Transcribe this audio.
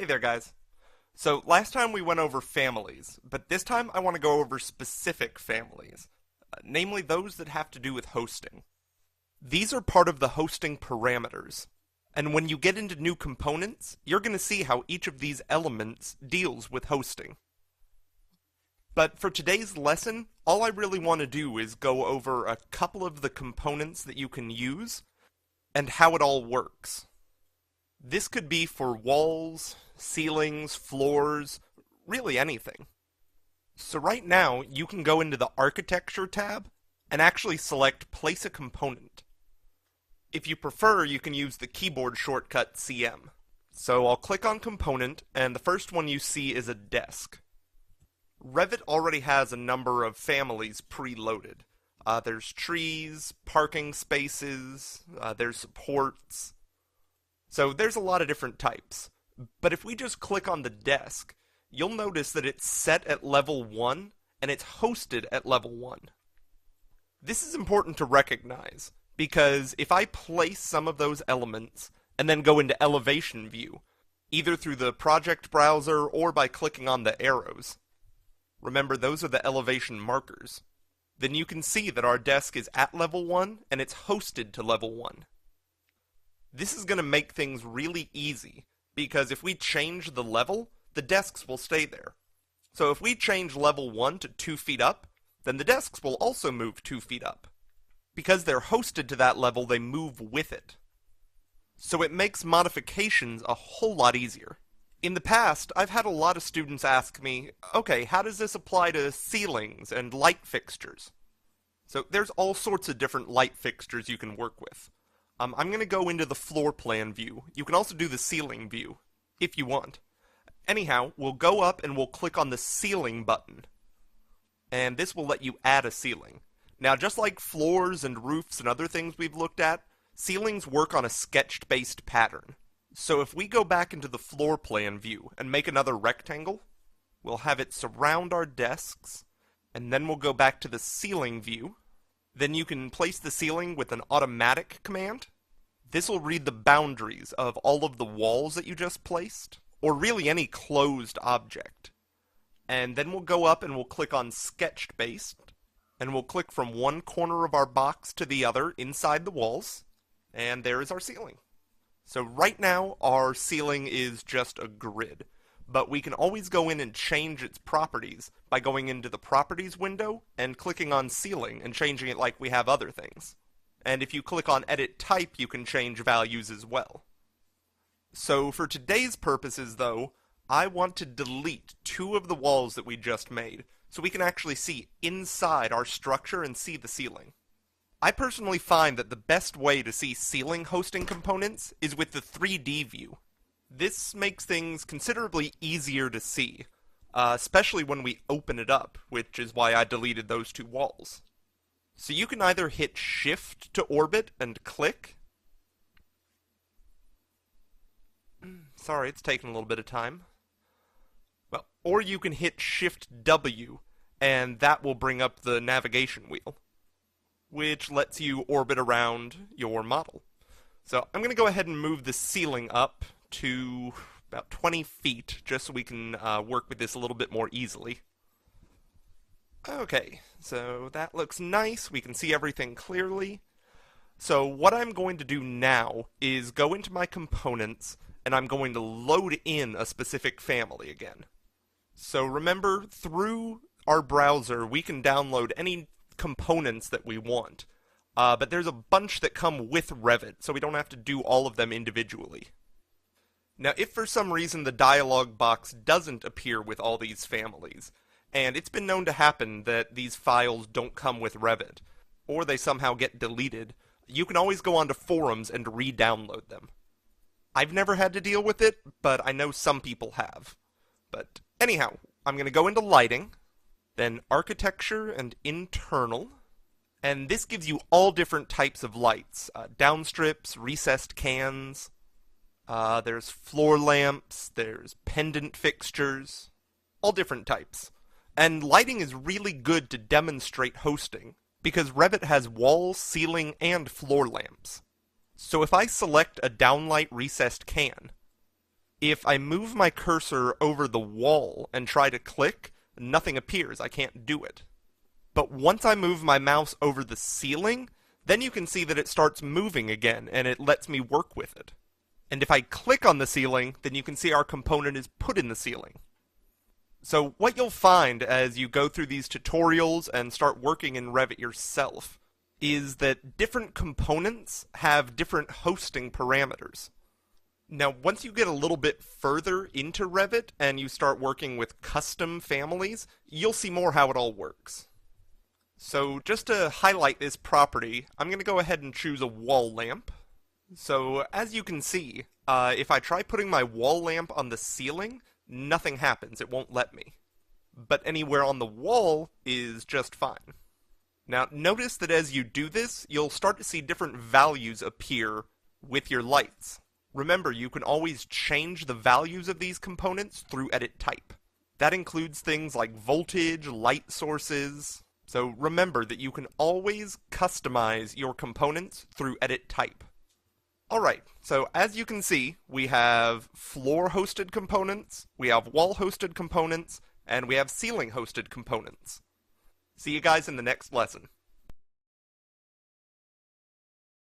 Hey there, guys. So, last time we went over families, but this time I want to go over specific families, namely those that have to do with hosting. These are part of the hosting parameters, and when you get into new components, you're going to see how each of these elements deals with hosting. But for today's lesson, all I really want to do is go over a couple of the components that you can use, and how it all works. This could be for walls, ceilings, floors, really anything. So right now, you can go into the Architecture tab and actually select Place a Component. If you prefer, you can use the keyboard shortcut CM. So I'll click on Component, and the first one you see is a desk. Revit already has a number of families preloaded. There's trees, parking spaces, there's supports. So there's a lot of different types. But if we just click on the desk, you'll notice that it's set at level 1, and it's hosted at level 1. This is important to recognize, because if I place some of those elements, and then go into elevation view, either through the project browser or by clicking on the arrows, remember those are the elevation markers, then you can see that our desk is at level 1, and it's hosted to level 1. This is going to make things really easy, because if we change the level, the desks will stay there. So if we change level 1 to 2 feet up, then the desks will also move 2 feet up. Because they're hosted to that level, they move with it. So it makes modifications a whole lot easier. In the past, I've had a lot of students ask me, okay, how does this apply to ceilings and light fixtures? So there's all sorts of different light fixtures you can work with. I'm going to go into the floor plan view. You can also do the ceiling view, if you want. Anyhow, we'll go up and we'll click on the ceiling button. And this will let you add a ceiling. Now, just like floors and roofs and other things we've looked at, ceilings work on a sketched-based pattern. So if we go back into the floor plan view and make another rectangle, we'll have it surround our desks, and then we'll go back to the ceiling view. Then you can place the ceiling with an automatic command. This will read the boundaries of all of the walls that you just placed, or really any closed object. And then we'll go up and we'll click on Sketched Based, and we'll click from one corner of our box to the other inside the walls, and there is our ceiling. So right now, our ceiling is just a grid, but we can always go in and change its properties by going into the Properties window and clicking on Ceiling and changing it like we have other things. And if you click on Edit Type, you can change values as well. So for today's purposes, though, I want to delete 2 of the walls that we just made, so we can actually see inside our structure and see the ceiling. I personally find that the best way to see ceiling hosting components is with the 3D view. This makes things considerably easier to see, especially when we open it up, which is why I deleted those 2 walls. So you can either hit Shift to orbit and click. Sorry, it's taking a little bit of time. Well, or you can hit Shift W, and that will bring up the navigation wheel, which lets you orbit around your model. So I'm going to go ahead and move the ceiling up to about 20 feet, just so we can work with this a little bit more easily. Okay, so that looks nice. We can see everything clearly. So what I'm going to do now is go into my components, and I'm going to load in a specific family again. So remember, through our browser, we can download any components that we want. But there's a bunch that come with Revit, so we don't have to do all of them individually. Now, if for some reason the dialog box doesn't appear with all these families, and it's been known to happen that these files don't come with Revit, or they somehow get deleted, you can always go onto forums and re-download them. I've never had to deal with it, but I know some people have. But anyhow, I'm going to go into Lighting, then Architecture and Internal, and this gives you all different types of lights. Downstrips, recessed cans, there's floor lamps, there's pendant fixtures, all different types. And lighting is really good to demonstrate hosting, because Revit has wall, ceiling, and floor lamps. So if I select a downlight recessed can, If I move my cursor over the wall and try to click, nothing appears. I can't do it. But once I move my mouse over the ceiling, then you can see that it starts moving again, and it lets me work with it. And if I click on the ceiling, then you can see our component is put in the ceiling. So what you'll find as you go through these tutorials and start working in Revit yourself is that different components have different hosting parameters. Now, once you get a little bit further into Revit and you start working with custom families, you'll see more how it all works. So just to highlight this property, I'm going to go ahead and choose a wall lamp. So as you can see, if I try putting my wall lamp on the ceiling, nothing happens. It won't let me. But anywhere on the wall is just fine. Now notice that as you do this, you'll start to see different values appear with your lights. Remember, you can always change the values of these components through edit type. That includes things like voltage, light sources. So remember that you can always customize your components through edit type. Alright, so as you can see, we have floor-hosted components, we have wall-hosted components, and we have ceiling-hosted components. See you guys in the next lesson.